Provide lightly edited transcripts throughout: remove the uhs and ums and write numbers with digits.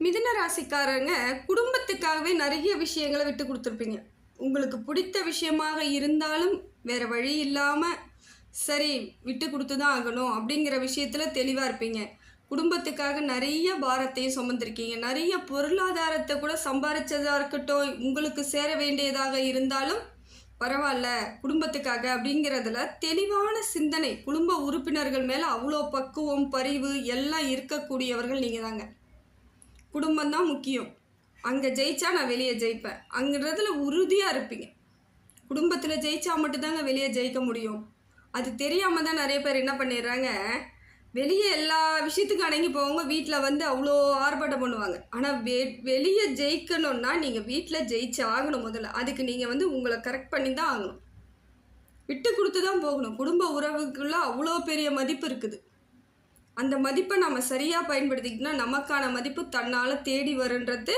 மிதுன ராசிக்காரங்க குடும்பத்துக்காகவே நிறைய விஷயங்களை விட்டு கொடுத்துருப்பீங்க. உங்களுக்கு பிடித்த விஷயமாக இருந்தாலும் வேறு வழி இல்லாமல் சரி விட்டு கொடுத்து தான் ஆகணும் அப்படிங்கிற விஷயத்தில் தெளிவாக இருப்பீங்க. குடும்பத்துக்காக நிறைய பாரத்தையும் சுமந்திருக்கீங்க. நிறைய பொருளாதாரத்தை கூட சம்பாதிச்சதாக இருக்கட்டும், உங்களுக்கு சேர வேண்டியதாக இருந்தாலும் பரவாயில்ல குடும்பத்துக்காக அப்படிங்கிறதுல தெளிவான சிந்தனை. குடும்ப உறுப்பினர்கள் மேலே அவ்வளோ பக்குவம், பரிவு எல்லாம் இருக்கக்கூடியவர்கள் நீங்கள் தாங்க. குடும்பம் தான் முக்கியம். அங்கே ஜெயிச்சா நான் வெளியே ஜெயிப்பேன் அங்கிறதுல உறுதியாக இருப்பீங்க. குடும்பத்தில் ஜெயிச்சா மட்டும்தாங்க வெளியே ஜெயிக்க முடியும். அது தெரியாமல் தான் நிறைய பேர் என்ன பண்ணிடுறாங்க, வெளியே எல்லா விஷயத்துக்கும் அடங்கி போவாங்க, வீட்டில் வந்து அவ்வளோ ஆர்ப்பாட்டம் பண்ணுவாங்க. ஆனால் வெளியே ஜெயிக்கணும்னா நீங்கள் வீட்டில் ஜெயிச்சு ஆகணும். முதல்ல அதுக்கு நீங்கள் வந்து உங்களை கரெக்ட் பண்ணி தான் ஆகணும். விட்டு கொடுத்து தான் போகணும். குடும்ப உறவுக்குள்ள அவ்வளோ பெரிய மதிப்பு இருக்குது. அந்த மதிப்பை நம்ம சரியாக பயன்படுத்திக்கிட்டோம்னா நமக்கான மதிப்பு தன்னால் தேடி வருன்றது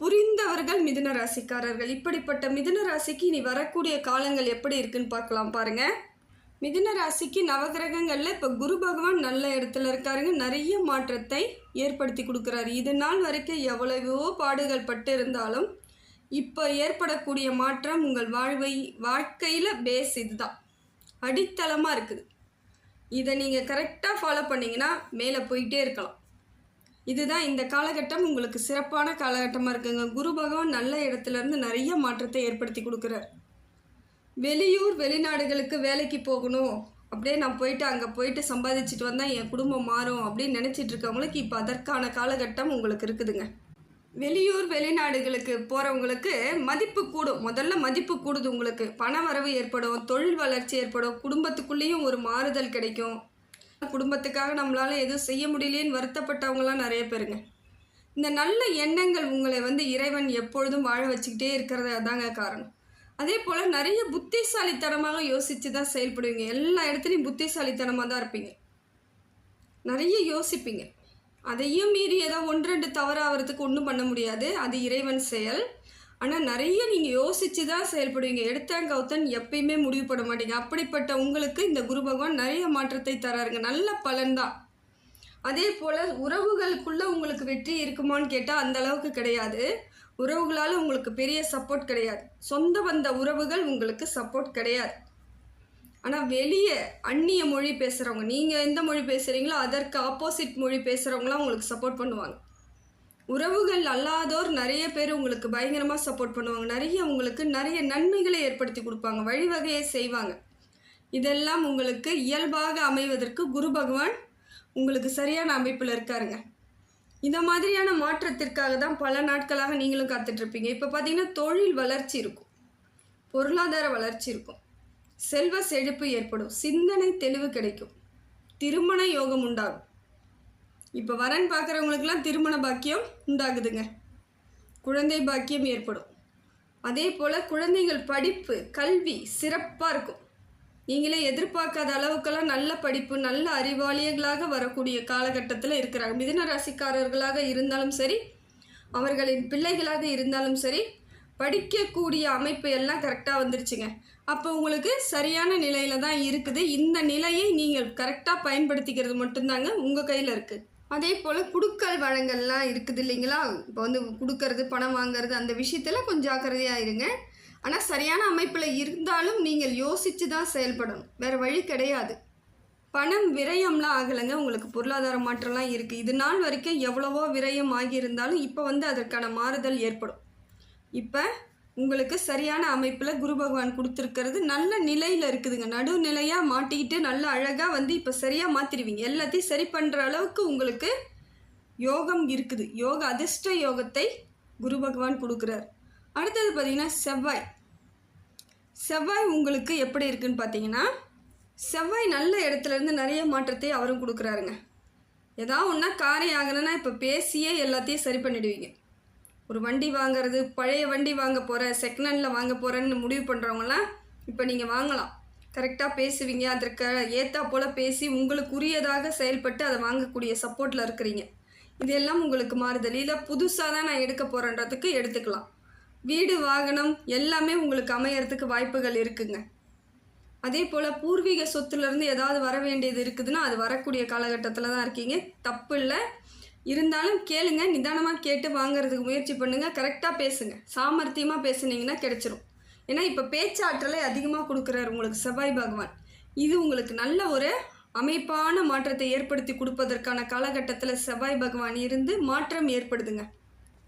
புரிந்தவர்கள் மிதுன ராசிக்காரர்கள். இப்படிப்பட்ட மிதுன ராசிக்கு இனி வரக்கூடிய காலங்கள் எப்படி இருக்குன்னு பார்க்கலாம் பாருங்கள். மிதுன ராசிக்கு நவகிரகங்களில் இப்போ குரு பகவான் நல்ல இடத்துல இருக்காருங்க. நிறைய மாற்றத்தை ஏற்படுத்தி கொடுக்குறாரு. இது நாள் வரைக்கும் எவ்வளவோ பாடுகள் பட்டு இருந்தாலும் இப்போ ஏற்படக்கூடிய மாற்றம் உங்கள் வாழ்க்கையில் பேஸ் இதுதான், அடித்தளமாக இருக்குது. இதை நீங்கள் கரெக்டாக ஃபாலோ பண்ணிங்கன்னா மேலே போயிட்டே இருக்கலாம். இதுதான் இந்த காலகட்டம் உங்களுக்கு சிறப்பான காலகட்டமாக இருக்குங்க. குரு பகவான் நல்ல இடத்துலேருந்து நிறைய மாற்றத்தை ஏற்படுத்தி கொடுக்குறார். வெளியூர் வெளிநாடுகளுக்கு வேலைக்கு போகணும், அப்படியே நான் போயிட்டு அங்கே போயிட்டு சம்பாதிச்சுட்டு வந்தால் என் குடும்பம் மாறும் அப்படின்னு நினச்சிட்டு இருக்கவங்களுக்கு இப்போ அதற்கான காலகட்டம் உங்களுக்கு இருக்குதுங்க. வெளியூர் வெளிநாடுகளுக்கு போகிறவங்களுக்கு மதிப்பு கூடும். முதல்ல மதிப்பு கூடுது. உங்களுக்கு பண வரவு ஏற்படும், தொழில் வளர்ச்சி ஏற்படும், குடும்பத்துக்குள்ளேயும் ஒரு மாறுதல் கிடைக்கும். குடும்பத்துக்காக நம்மளால் எதுவும் செய்ய முடியலேன்னு வருத்தப்பட்டவங்களாம் நிறைய பேருங்க. இந்த நல்ல எண்ணங்கள் உங்களை வந்து இறைவன் எப்பொழுதும் வாழ வச்சுக்கிட்டே இருக்கிறது அதாங்க காரணம். அதே போல் நிறைய புத்திசாலித்தனமாக யோசித்து தான் செயல்படுவீங்க. எல்லா இடத்துலையும் புத்திசாலித்தனமாக தான் இருப்பீங்க. நிறைய யோசிப்பீங்க. அதையும் மீறி ஏதோ ஒன்று ரெண்டு தவறாகிறதுக்கு ஒன்றும் பண்ண முடியாது, அது இறைவன் செயல். ஆனால் நிறைய நீங்கள் யோசித்து தான் செயல்படுவீங்க. எடுத்தங்கவுத்தன் எப்பயுமே முடிவு பண்ண மாட்டீங்க. அப்படிப்பட்ட உங்களுக்கு இந்த குரு பகவான் நிறைய மாற்றத்தை தராருங்க. நல்ல பலன்தான். அதே போல் உறவுகளுக்குள்ளே உங்களுக்கு வெற்றி இருக்குமான்னு கேட்டால் அந்த அளவுக்கு கிடையாது. உறவுகளால் உங்களுக்கு பெரிய சப்போர்ட் கிடையாது. சொந்த வந்த உறவுகள் உங்களுக்கு சப்போர்ட் கிடையாது. ஆனால் வெளியே அந்நிய மொழி பேசுகிறவங்க, நீங்கள் எந்த மொழி பேசுகிறீங்களோ அதற்கு ஆப்போசிட் மொழி பேசுகிறவங்களாம் உங்களுக்கு சப்போர்ட் பண்ணுவாங்க. உறவுகள் அல்லாதோர் நிறைய பேர் உங்களுக்கு பயங்கரமாக சப்போர்ட் பண்ணுவாங்க. உங்களுக்கு நிறைய நன்மைகளை ஏற்படுத்தி கொடுப்பாங்க, வழிவகையை செய்வாங்க. இதெல்லாம் உங்களுக்கு இயல்பாக அமைவதற்கு குரு பகவான் உங்களுக்கு சரியான அமைப்பில் இருக்காருங்க. இந்த மாதிரியான மாற்றத்திற்காக தான் பல நாட்களாக நீங்களும் காத்துட்ருப்பீங்க. இப்போ பார்த்தீங்கன்னா தொழில் வளர்ச்சி இருக்கும், பொருளாதார வளர்ச்சி இருக்கும், செல்வ செழிப்பு ஏற்படும், சிந்தனை தெளிவு கிடைக்கும், திருமண யோகம் உண்டாகும். இப்போ வரன் பார்க்குறவங்களுக்கெல்லாம் திருமண பாக்கியம் உண்டாகுதுங்க. குழந்தை பாக்கியம் ஏற்படும். அதே போல் குழந்தைகள் படிப்பு கல்வி சிறப்பாக இருக்கும். நீங்களே எதிர்பார்க்காத அளவுக்கெல்லாம் நல்ல படிப்பு, நல்ல அறிவாளிகளாக வரக்கூடிய காலகட்டத்தில் இருக்கிறாங்க. மிதுன ராசிக்காரர்களாக இருந்தாலும் சரி, அவர்களின் பிள்ளைகளாக இருந்தாலும் சரி, படிக்கக்கூடிய அமைப்பு எல்லாம் கரெக்டாக வந்துருச்சுங்க. அப்போ உங்களுக்கு சரியான நிலையில் தான் இருக்குது. இந்த நிலையை நீங்கள் கரெக்டாக பயன்படுத்திக்கிறது மட்டும்தாங்க உங்கள் கையில் இருக்குது. அதே போல் குடுக்கல் வழங்கல்லாம் இருக்குது இல்லைங்களா? இப்போ வந்து கொடுக்கறது, பணம் வாங்கிறது, அந்த விஷயத்தில் கொஞ்சம் ஜாக்கிரதையாக இருங்க. ஆனால் சரியான அமைப்பில் இருந்தாலும் நீங்கள் யோசித்து தான் செயல்படணும், வேறு வழி கிடையாது. பணம் விரயம்லாம் ஆகலைங்க. உங்களுக்கு பொருளாதார மாற்றம்லாம் இருக்குது. இது நாள் வரைக்கும் எவ்வளவோ விரயம் ஆகியிருந்தாலும் இப்போ வந்து அதற்கான மாறுதல் ஏற்படும். இப்போ உங்களுக்கு சரியான அமைப்பில் குரு பகவான் கொடுத்துருக்கிறது நல்ல நிலையில் இருக்குதுங்க. நடுநிலையாக மாட்டிக்கிட்டு நல்ல அழகாக வந்து இப்போ சரியாக மாற்றிடுவீங்க. எல்லாத்தையும் சரி பண்ணுற அளவுக்கு உங்களுக்கு யோகம் இருக்குது. அதிர்ஷ்ட யோகத்தை குரு பகவான் கொடுக்குறார். அடுத்தது பார்த்திங்கன்னா செவ்வாய் உங்களுக்கு எப்படி இருக்குன்னு பார்த்தீங்கன்னா, செவ்வாய் நல்ல இடத்துலேருந்து நிறைய மாற்றத்தை அவரும் கொடுக்குறாருங்க. ஏதாவது ஒன்றா காரியம் ஆகணுன்னா இப்போ பேசியே எல்லாத்தையும் சரி பண்ணிடுவீங்க. ஒரு வண்டி வாங்கிறது, பழைய வண்டி வாங்க போகிறேன், செகண்ட் ஹேண்டில் வாங்க போகிறேன்னு முடிவு பண்ணுறவங்களாம் இப்போ நீங்கள் வாங்கலாம். கரெக்டாக பேசுவீங்க, அதற்கு ஏற்றா போல் பேசி உங்களுக்கு உரியதாக செயல்பட்டு அதை வாங்கக்கூடிய சப்போர்ட்டில் இருக்கிறீங்க. இதெல்லாம் உங்களுக்கு மாறுதல். இல்லை புதுசாக தான் நான் எடுக்க போகிறேன்றதுக்கு எடுத்துக்கலாம். வீடு வாகனம் எல்லாமே உங்களுக்கு அமையறதுக்கு வாய்ப்புகள் இருக்குங்க. அதே போல் பூர்வீக சொத்துலேருந்து ஏதாவது வர வேண்டியது இருக்குதுன்னா அது வரக்கூடிய காலகட்டத்தில் தான் இருக்கீங்க. தப்பு இல்லை. இருந்தாலும் கேளுங்க, நிதானமாக கேட்டு வாங்குறதுக்கு முயற்சி பண்ணுங்கள். கரெக்டாக பேசுங்க, சாமர்த்தியமாக பேசுனீங்கன்னா கிடைச்சிரும். ஏன்னா இப்போ பேச்சாற்றலை அதிகமாக கொடுக்குறாரு உங்களுக்கு செவ்வாய் பகவான். இது உங்களுக்கு நல்ல ஒரு அமைப்பான மாற்றத்தை ஏற்படுத்தி கொடுப்பதற்கான காலகட்டத்தில் செவ்வாய் பகவான் இருந்து மாற்றம் ஏற்படுதுங்க.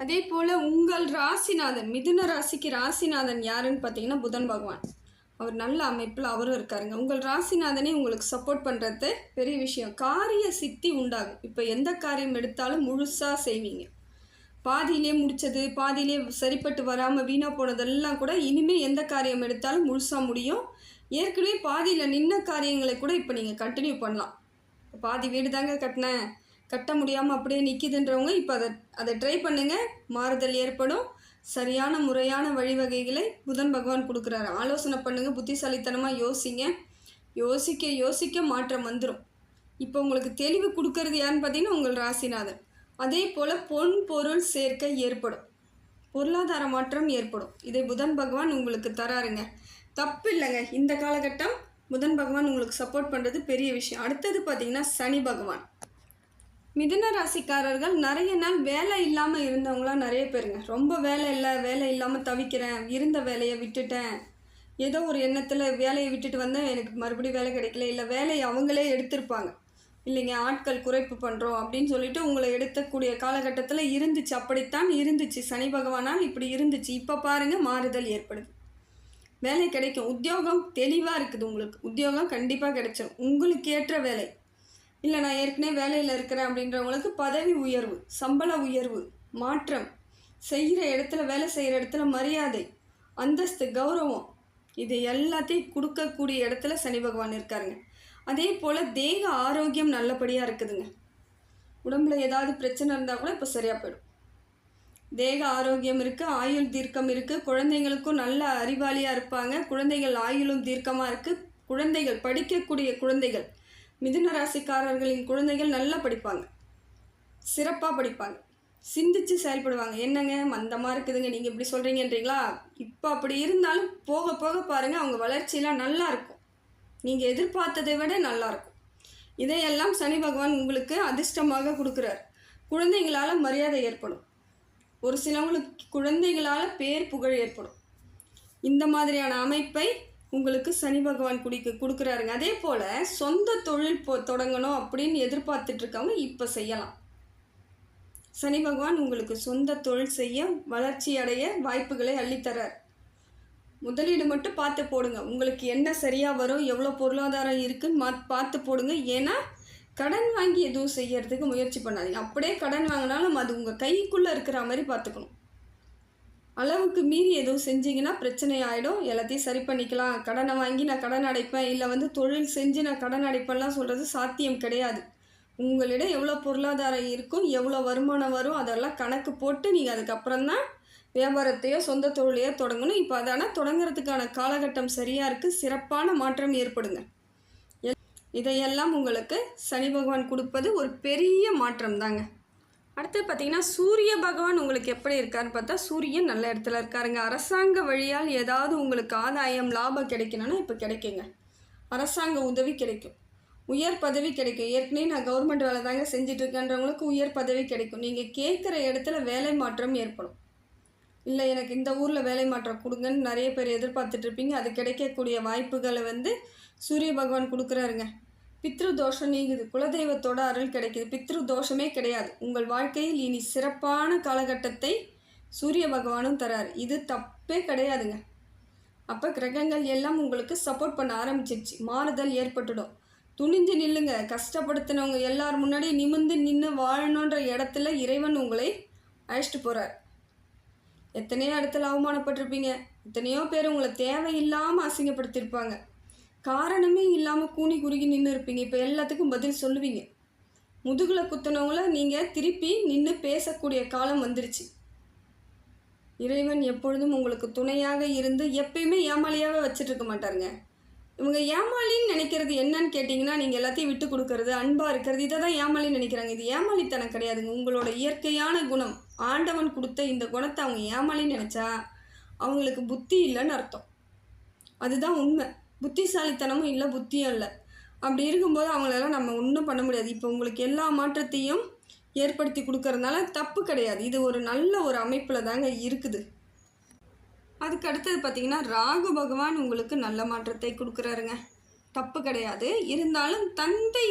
அதே போல் உங்கள் ராசிநாதன், மிதுன ராசிக்கு ராசிநாதன் யாருன்னு பார்த்தீங்கன்னா புதன் பகவான். அவர் நல்ல அமைப்பில் அவரும் இருக்காருங்க. உங்கள் ராசிநாதனே உங்களுக்கு சப்போர்ட் பண்ணுறது பெரிய விஷயம். காரிய சித்தி உண்டாகும். இப்போ எந்த காரியம் எடுத்தாலும் முழுசாக செய்வீங்க. பாதியிலே முடித்தது, பாதியிலே சரிப்பட்டு வராமல் வீணாக போனதெல்லாம் கூட இனிமேல் எந்த காரியம் எடுத்தாலும் முழுசாக முடியும். ஏற்கனவே பாதியில் நின்ன காரியங்களை கூட இப்போ நீங்கள் கண்டினியூ பண்ணலாம். பாதி வீடு தாங்க கட்டினேன், கட்ட முடியாமல் அப்படியே நிற்கிதுன்றவங்க இப்போ அதை ட்ரை பண்ணுங்கள், மாறுதல் ஏற்படும். சரியான முறையான வழிவகைகளை புதன் பகவான் கொடுக்குறாரு. ஆலோசனை பண்ணுங்கள், புத்திசாலித்தனமாக யோசிங்க. யோசிக்க யோசிக்க மாற்றம் வந்துடும். இப்போ உங்களுக்கு தெளிவு கொடுக்கறது யாருன்னு பார்த்தீங்கன்னா உங்கள் ராசிநாதன். அதே போல் பொன் பொருள் சேர்க்கை ஏற்படும், பொருளாதார மாற்றம் ஏற்படும். இதை புதன் பகவான் உங்களுக்கு தராருங்க. தப்பு இல்லைங்க. இந்த காலகட்டம் புதன் பகவான் உங்களுக்கு சப்போர்ட் பண்ணுறது பெரிய விஷயம். அடுத்தது பார்த்திங்கன்னா சனி பகவான். மிதுன ராசிக்காரர்கள் நிறைய நாள் வேலை இல்லாமல் இருந்தவங்களாம் நிறைய பேருங்க. ரொம்ப வேலை இல்லாமல் தவிக்கிறேன், இருந்த வேலையை விட்டுட்டேன், ஏதோ ஒரு எண்ணத்தில் வேலையை விட்டுட்டு வந்தேன், எனக்கு மறுபடியும் வேலை கிடைக்கல, இல்லை வேலையை அவங்களே எடுத்திருப்பாங்க, இல்லைங்க ஆட்கள் குறைப்பு பண்ணுறோம் அப்படின்னு சொல்லிட்டு உங்களை எடுக்கக்கூடிய காலகட்டத்தில் இருந்துச்சு. அப்படித்தான் இருந்துச்சு, சனி பகவானால் இப்படி இருந்துச்சு. இப்போ பாருங்கள் மாறுதல் ஏற்படுது, வேலை கிடைக்கும். உத்தியோகம் தெளிவாக இருக்குது, உங்களுக்கு உத்தியோகம் கண்டிப்பாக கிடைச்சிடும். உங்களுக்கு ஏற்ற வேலை. இல்லை நான் ஏற்கனவே வேலையில் இருக்கிறேன் அப்படின்றவங்களுக்கு பதவி உயர்வு, சம்பள உயர்வு, மாற்றம், செய்கிற இடத்துல வேலை செய்கிற இடத்துல மரியாதை, அந்தஸ்து, கௌரவம், இது எல்லாத்தையும் கொடுக்கக்கூடிய இடத்துல சனி பகவான் இருக்காருங்க. அதே போல் தேக ஆரோக்கியம் நல்லபடியாக இருக்குதுங்க. உடம்புல ஏதாவது பிரச்சனை இருந்தால் கூட இப்போ சரியாக போயிடும். தேக ஆரோக்கியம் இருக்குது, ஆயுள் தீர்க்கம் இருக்குது. குழந்தைங்களுக்கும் நல்ல அறிவாளியாக இருப்பாங்க. குழந்தைகள் ஆயுளும் தீர்க்கமாக இருக்குது. குழந்தைகள், படிக்கக்கூடிய குழந்தைகள், மிதுன ராசிக்காரர்களின் குழந்தைகள் நல்லா படிப்பாங்க, சிறப்பாக படிப்பாங்க, சிந்திச்சு செயல்படுவாங்க. என்னங்க மந்தமாக இருக்குதுங்க நீங்கள் இப்படி சொல்கிறீங்கன்றீங்களா? இப்போ அப்படி இருந்தாலும் போக போக பாருங்கள் அவங்க வளர்ச்சியெலாம் நல்லா இருக்கும். நீங்கள் எதிர்பார்த்ததை விட நல்லாயிருக்கும். இதையெல்லாம் சனி பகவான் உங்களுக்கு அதிர்ஷ்டமாக கொடுக்குறார். குழந்தைங்களால் மரியாதை ஏற்படும். ஒரு சிலவங்களுக்கு குழந்தைகளால் பேர் புகழ் ஏற்படும். இந்த மாதிரியான அமைப்பை உங்களுக்கு சனி பகவான் கொடுக்குறாருங்க. அதே போல் சொந்த தொழில் தொடங்கணும் அப்படின்னு எதிர்பார்த்துட்ருக்கவங்க இப்போ செய்யலாம். சனி பகவான் உங்களுக்கு சொந்த தொழில் செய்ய, வளர்ச்சி அடைய வாய்ப்புகளை அள்ளித்தரார். முதலீடு மட்டும் பார்த்து போடுங்க. உங்களுக்கு என்ன சரியாக வரும், எவ்வளோ பொருளாதாரம் இருக்குன்னு பார்த்து போடுங்க. ஏன்னா கடன் வாங்கி எதுவும் செய்யறதுக்கு முயற்சி பண்ணாதீங்க. அப்படியே கடன் வாங்கினாலும் அது உங்கள் கைக்குள்ளே இருக்கிற மாதிரி பார்த்துக்கணும். அளவுக்கு மீறி எதுவும் செஞ்சிங்கன்னா பிரச்சனை ஆகிடும். எல்லாத்தையும் சரி பண்ணிக்கலாம். கடனை வாங்கி நான் கடன் அடைப்பேன், இல்லை தொழில் செஞ்சு நான் கடன் அடைப்பேன்லாம் சொல்கிறது சாத்தியம் கிடையாது. உங்களிடம் எவ்வளோ பொருளாதாரம் இருக்கும், எவ்வளோ வருமானம் வரும், அதெல்லாம் கணக்கு போட்டு நீங்கள் அதுக்கப்புறம் தான் வியாபாரத்தையோ சொந்த தொழிலையோ தொடங்கணும். இப்போ அதனால் தொடங்குறதுக்கான காலகட்டம் சரியாக இருக்குது. சிறப்பான மாற்றம் ஏற்படுங்க. இதையெல்லாம் உங்களுக்கு சனி பகவான் கொடுப்பது ஒரு பெரிய மாற்றம் தாங்க. அடுத்து பார்த்திங்கன்னா சூரிய பகவான் உங்களுக்கு எப்படி இருக்காருன்னு பார்த்தா சூரியன் நல்ல இடத்துல இருக்காருங்க. அரசாங்க வழியால் ஏதாவது உங்களுக்கு ஆதாயம், லாபம் கிடைக்கணும்னா இப்போ கிடைக்குங்க. அரசாங்க உதவி கிடைக்கும், உயர் பதவி கிடைக்கும். ஏற்கனவே நான் கவர்மெண்ட் வேலை தாங்க செஞ்சிட்ருக்கேன்றவங்களுக்கு உயர் பதவி கிடைக்கும். நீங்கள் கேட்குற இடத்துல வேலை மாற்றம் ஏற்படும். இல்லை எனக்கு இந்த ஊரில் வேலை மாற்றம் கொடுங்கன்னு நிறைய பேர் எதிர்பார்த்துட்ருப்பீங்க. அது கிடைக்கக்கூடிய வாய்ப்புகளை சூரிய பகவான் கொடுக்குறாருங்க. பித்ரு தோஷம் நீங்குது, குலதெய்வத்தோட அருள் கிடைக்கிது. பித்ரு தோஷமே கிடையாது. உங்கள் வாழ்க்கையில் இனி சிறப்பான காலகட்டத்தை சூரிய பகவானும் தரார். இது தப்பே கிடையாதுங்க. அப்போ கிரகங்கள் எல்லாம் உங்களுக்கு சப்போர்ட் பண்ண ஆரம்பிச்சிருச்சு. மாறுதல் ஏற்பட்டுடும். துணிஞ்சு நில்லுங்க. கஷ்டப்படுத்தினவங்க எல்லார் முன்னாடி நிமிர்ந்து நின்று வாழணுன்ற இடத்துல இறைவன் உங்களை அழைச்சிட்டு போகிறார். எத்தனையோ இடத்துல அவமானப்பட்டிருப்பீங்க. எத்தனையோ பேர் உங்களை தேவையில்லாமல் அசிங்கப்படுத்தியிருப்பாங்க. காரணமே இல்லாமல் கூனி குறுகி நின்று இருப்பீங்க. இப்போ எல்லாத்துக்கும் பதில் சொல்லுவீங்க. முதுகில் குத்துனவங்கள நீங்கள் திருப்பி நின்று பேசக்கூடிய காலம் வந்துருச்சு. இறைவன் எப்பொழுதும் உங்களுக்கு துணையாக இருந்து எப்பயுமே ஏமாளியாக வச்சுட்ருக்க மாட்டாருங்க. இவங்க ஏமாளின்னு நினைக்கிறது என்னன்னு கேட்டிங்கன்னா, நீங்கள் எல்லாத்தையும் விட்டு கொடுக்கறது, அன்பாக இருக்கிறது, இதை தான் ஏமாளின்னு நினைக்கிறாங்க. இது ஏமாளித்தனம் கிடையாதுங்க. உங்களோட இயற்கையான குணம், ஆண்டவன் கொடுத்த இந்த குணத்தை அவங்க ஏமாளின்னு நினச்சா அவங்களுக்கு புத்தி இல்லைன்னு அர்த்தம். அதுதான் உண்மை. புத்திசாலித்தனமும் இல்லை, புத்தியும் இல்லை. அப்படி இருக்கும்போது அவங்களெல்லாம் நம்ம ஒன்றும் பண்ண முடியாது. இப்போ உங்களுக்கு எல்லா மாற்றத்தையும் ஏற்படுத்தி கொடுக்கறதுனால தப்பு கிடையாது. இது ஒரு நல்ல ஒரு அமைப்பில் தாங்க இருக்குது. அதுக்கு அடுத்தது பார்த்திங்கன்னா ராகு பகவான் உங்களுக்கு நல்ல மாற்றத்தை கொடுக்குறாருங்க, தப்பு கிடையாது. இருந்தாலும் தந்தை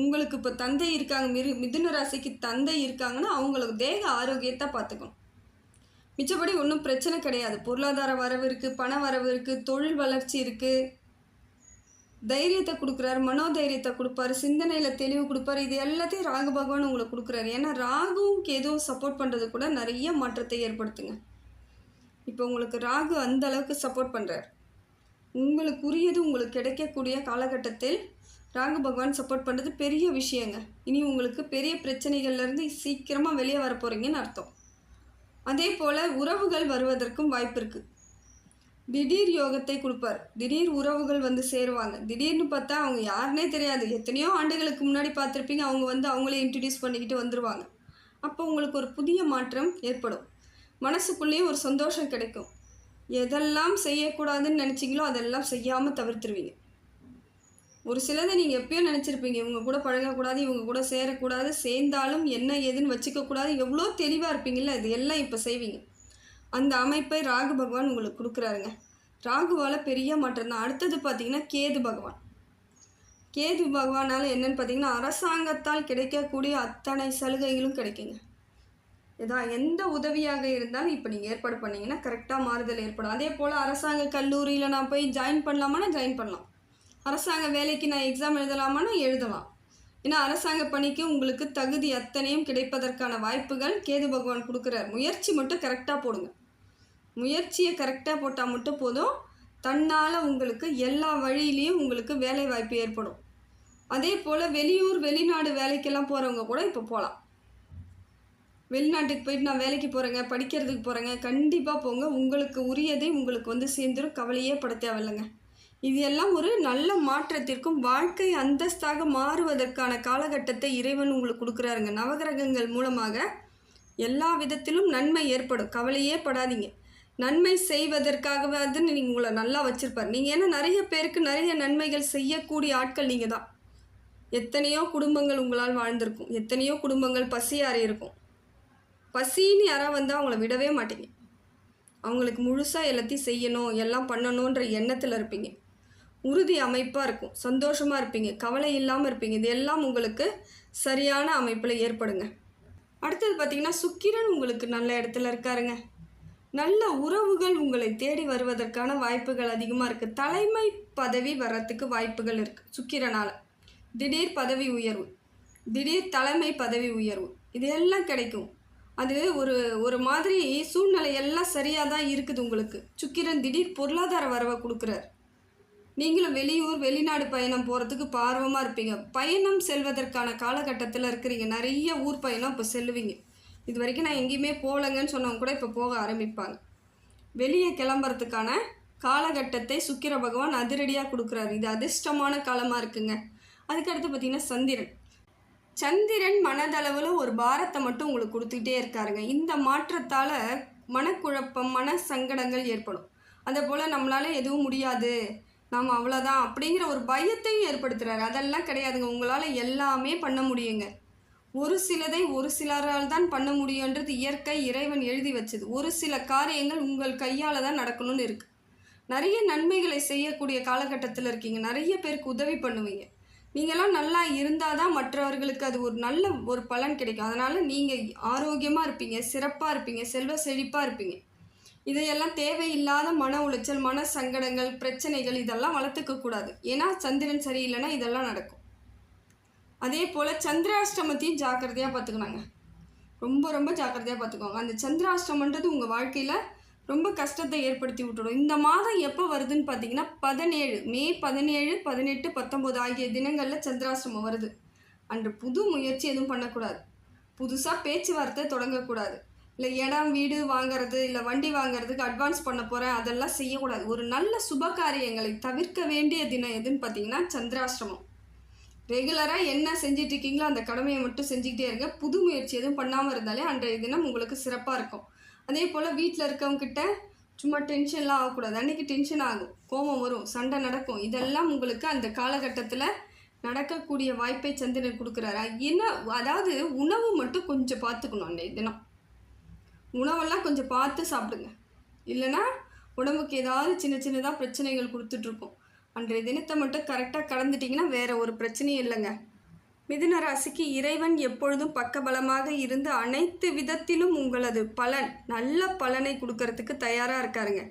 உங்களுக்கு இப்போ தந்தை இருக்காங்க, மிதுன ராசிக்கு தந்தை இருக்காங்கன்னா அவங்களுக்கு தேக ஆரோக்கியத்தை பார்த்துக்கணும். மிச்சப்படி ஒன்றும் பிரச்சனை கிடையாது. பொருளாதார வரவு இருக்குது, பண வரவு இருக்குது, தொழில் வளர்ச்சி இருக்குது, தைரியத்தை கொடுக்குறாரு, மனோதைரியத்தை கொடுப்பாரு, சிந்தனையில் தெளிவு கொடுப்பாரு. இது எல்லாத்தையும் ராகு பகவான் உங்களுக்கு கொடுக்குறாரு. ஏன்னா ராகுவும் கேதுவும் சப்போர்ட் பண்ணுறது கூட நிறைய மாற்றத்தை ஏற்படுத்துங்க. இப்போ உங்களுக்கு ராகு அந்த அளவுக்கு சப்போர்ட் பண்ணுறார். உங்களுக்கு உரியது உங்களுக்கு கிடைக்கக்கூடிய காலகட்டத்தில் ராகு பகவான் சப்போர்ட் பண்ணுறது பெரிய விஷயங்க. இனி உங்களுக்கு பெரிய பிரச்சனைகள்லேருந்து சீக்கிரமாக வெளியே வர போகிறீங்கன்னு அர்த்தம். அதே போல் உறவுகள் வருவதற்கும் வாய்ப்பு இருக்குது. திடீர் யோகத்தை கொடுப்பார். திடீர் உறவுகள் வந்து சேருவாங்க. திடீர்னு பார்த்தா அவங்க யாருன்னே தெரியாது, எத்தனையோ ஆண்டுகளுக்கு முன்னாடி பார்த்துருப்பீங்க, அவங்க வந்து அவங்களே இன்ட்ரடியூஸ் பண்ணிக்கிட்டு வந்துடுவாங்க. அப்போ உங்களுக்கு ஒரு புதிய மாற்றம் ஏற்படும். மனசுக்குள்ளேயே ஒரு சந்தோஷம் கிடைக்கும். எதெல்லாம் செய்யக்கூடாதுன்னு நினச்சிங்களோ அதெல்லாம் செய்யாமல் தவிர்த்துருவீங்க. ஒரு சிலதை நீங்கள் எப்பயோ நினச்சிருப்பீங்க, இவங்க கூட பழகக்கூடாது, இவங்க கூட சேரக்கூடாது, சேர்ந்தாலும் என்ன ஏதுன்னு வச்சுக்கக்கூடாது, எவ்வளோ தெளிவாக இருப்பீங்கள்ல, இது எல்லாம் இப்போ செய்வீங்க. அந்த அமைப்பை ராகு பகவான் உங்களுக்கு கொடுக்குறாருங்க. ராகுவால் பெரிய மாற்றம் தான். அடுத்தது பார்த்திங்கன்னா கேது பகவான். கேது பகவானால் என்னென்னு பார்த்தீங்கன்னா அரசாங்கத்தால் கிடைக்கக்கூடிய அத்தனை சலுகைகளும் கிடைக்குங்க. எந்த உதவியாக இருந்தாலும் இப்போ நீங்கள் ஏற்பாடு பண்ணிங்கன்னா கரெக்டாக மாறுதல் ஏற்படும். அதே போல் அரசாங்க கல்லூரியில் நான் போய் ஜாயின் பண்ணலாமான்னா ஜாயின் பண்ணலாம். அரசாங்க வேலைக்கு நான் எக்ஸாம் எழுதலாமான்னா எழுதலாம். ஏன்னா அரசாங்க பணிக்கு உங்களுக்கு தகுதி அத்தனையும் கிடைப்பதற்கான வாய்ப்புகள் கேது பகவான் கொடுக்குறார். முயற்சி மட்டும் கரெக்டாக போடுங்க. முயற்சியை கரெக்டாக போட்டால் மட்டும் போதும், தன்னால் உங்களுக்கு எல்லா வழியிலையும் உங்களுக்கு வேலை வாய்ப்பு ஏற்படும். அதே போல் வெளியூர் வெளிநாடு வேலைக்கெல்லாம் போகிறவங்க கூட இப்போ போகலாம். வெளிநாட்டுக்கு போயிட்டு நான் வேலைக்கு போகிறேங்க, படிக்கிறதுக்கு போகிறேங்க, கண்டிப்பாக போங்க. உங்களுக்கு உரியதை உங்களுக்கு வந்து சேர்ந்துடும், கவலையே பட தேவையில்லைங்க. இது எல்லாம் ஒரு நல்ல மாற்றத்திற்கும் வாழ்க்கை அந்தஸ்தாக மாறுவதற்கான காலகட்டத்தை இறைவன் உங்களுக்கு கொடுக்குறாருங்க. நவகிரகங்கள் மூலமாக எல்லா விதத்திலும் நன்மை ஏற்படும், கவலையே படாதீங்க. நன்மை செய்வதற்காகவாது நீங்கள் உங்களை நல்லா வச்சுருப்பார். நீங்கள் ஏன்னா நிறைய பேருக்கு நிறைய நன்மைகள் செய்யக்கூடிய ஆட்கள் நீங்கள் தான். எத்தனையோ குடும்பங்கள் உங்களால் வாழ்ந்திருக்கும், எத்தனையோ குடும்பங்கள் பசியாறி இருக்கும். பசின்னு யாராவது வந்தால் அவங்கள விடவே மாட்டீங்க. அவங்களுக்கு முழுசாக எல்லாத்தையும் செய்யணும், எல்லாம் பண்ணணுன்ற எண்ணத்தில் இருப்பீங்க. உறுதி அமைப்பாக இருக்கும், சந்தோஷமாக இருப்பீங்க, கவலை இல்லாமல் இருப்பீங்க. இது எல்லாம் உங்களுக்கு சரியான அமைப்பில் ஏற்படுங்க. அடுத்தது பார்த்திங்கன்னா சுக்கிரன் உங்களுக்கு நல்ல இடத்துல இருக்காருங்க. நல்ல உறவுகள் உங்களை தேடி வருவதற்கான வாய்ப்புகள் அதிகமாக இருக்குது. தலைமை பதவி வர்றதுக்கு வாய்ப்புகள் இருக்குது சுக்கிரனால். திடீர் பதவி உயர்வு, திடீர் தலைமை பதவி உயர்வு, இது எல்லாம் கிடைக்கும். அது ஒரு மாதிரி சூழ்நிலை எல்லாம் சரியாக தான் இருக்குது உங்களுக்கு. சுக்கிரன் திடீர் பொருளாதார வரவை கொடுக்குறார். நீங்களும் வெளியூர் வெளிநாடு பயணம் போகிறதுக்கு ஆர்வமாக இருப்பீங்க. பயணம் செல்வதற்கான காலகட்டத்தில் இருக்கிறீங்க. நிறைய ஊர் பயணம் இப்போ செல்லுவீங்க. இது வரைக்கும் நான் எங்கேயுமே போகலைங்கன்னு சொன்னவங்க கூட இப்போ போக ஆரம்பிப்பாங்க. வெளியே கிளம்புறதுக்கான காலகட்டத்தை சுக்கிர பகவான் அதிரடியாக கொடுக்குறாரு. இது அதிர்ஷ்டமான காலமாக இருக்குங்க. அதுக்கடுத்து பார்த்திங்கன்னா சந்திரன் மனதளவில் ஒரு பாரத்தை மட்டும் உங்களுக்கு கொடுத்துக்கிட்டே இருக்காருங்க. இந்த மாற்றத்தால் மனக்குழப்பம், மன சங்கடங்கள் ஏற்படும். அதே போல் நம்மளால் எதுவும் முடியாது, நாம் அவ்வளோதான் அப்படிங்கிற ஒரு பயத்தையும் ஏற்படுத்துகிறாரு. அதெல்லாம் கிடையாதுங்க, உங்களால் எல்லாமே பண்ண முடியுங்க. ஒரு சிலதை ஒரு சிலரால் தான் பண்ண முடியுன்றது இயற்கை, இறைவன் எழுதி வச்சது. ஒரு சில காரியங்கள் உங்கள் கையால் தான் நடக்கணும்னு இருக்குது. நிறைய நன்மைகளை செய்யக்கூடிய காலகட்டத்தில் இருக்கீங்க. நிறைய பேருக்கு உதவி பண்ணுவீங்க. நீங்களாம் நல்லா இருந்தால் தான் மற்றவர்களுக்கு அது ஒரு நல்ல ஒரு பலன் கிடைக்கும். அதனால் நீங்கள் ஆரோக்கியமாக இருப்பீங்க, சிறப்பாக இருப்பீங்க, செல்வ செழிப்பாக இருப்பீங்க. இதையெல்லாம் தேவையில்லாத மன உளைச்சல், மன சங்கடங்கள், பிரச்சனைகள் இதெல்லாம் வளர்த்துக்கக்கூடாது. ஏன்னா சந்திரன் சரியில்லைன்னா இதெல்லாம் நடக்கும். அதே போல் சந்திராஷ்டமத்தையும் ஜாக்கிரதையாக பார்த்துக்கணுங்க. ரொம்ப ரொம்ப ஜாக்கிரதையாக பார்த்துக்கோங்க. அந்த சந்திராஷ்டமன்றது உங்கள் வாழ்க்கையில் ரொம்ப கஷ்டத்தை ஏற்படுத்தி விட்டுடும். இந்த மாதம் எப்போ வருதுன்னு பார்த்தீங்கன்னா 17 மே 17, 18, 19 ஆகிய தினங்களில் சந்திராஷ்டமம் வருது. அன்று புது முயற்சி எதுவும் பண்ணக்கூடாது. புதுசாக பேச்சுவார்த்தை தொடங்கக்கூடாது. இல்லை இடம் வீடு வாங்கிறது, இல்லை வண்டி வாங்கிறதுக்கு அட்வான்ஸ் பண்ண போகிறேன், அதெல்லாம் செய்யக்கூடாது. ஒரு நல்ல சுப காரியங்களை தவிர்க்க வேண்டிய தினம் எதுன்னு பார்த்தீங்கன்னா சந்திராஷ்டமம். ரெகுலராக என்ன செஞ்சிட்டு இருக்கீங்களோ அந்த கடமையை மட்டும் செஞ்சுக்கிட்டே இருங்க. புது முயற்சி எதுவும் பண்ணாமல் இருந்தாலே அன்றைய தினம் உங்களுக்கு சிறப்பாக இருக்கும். அதே போல் வீட்டில் இருக்கவங்கக்கிட்ட சும்மா டென்ஷன்லாம் ஆகக்கூடாது. அன்றைக்கி டென்ஷன் ஆகும், கோபம் வரும், சண்டை நடக்கும். இதெல்லாம் உங்களுக்கு அந்த காலகட்டத்தில் நடக்கக்கூடிய வாய்ப்பை சந்திரன் கொடுக்குறாரு. என்ன, அதாவது உணவு மட்டும் கொஞ்சம் பார்த்துக்கணும். அன்றைய தினம் உணவெல்லாம் கொஞ்சம் பார்த்து சாப்பிடுங்க. இல்லைன்னா உடம்புக்கு ஏதாவது சின்ன சின்னதாக பிரச்சனைகள் கொடுத்துட்ருக்கோம். அன்றைய தினத்தை மட்டும் கரெக்டாக கடந்துட்டிங்கன்னா வேறு ஒரு பிரச்சனையும் இல்லைங்க. மிதுன ராசிக்கு இறைவன் எப்பொழுதும் பக்கபலமாக இருந்து அனைத்து விதத்திலும் உங்களது பலன் நல்ல பலனை கொடுக்கறதுக்கு தயாராக இருக்காருங்க.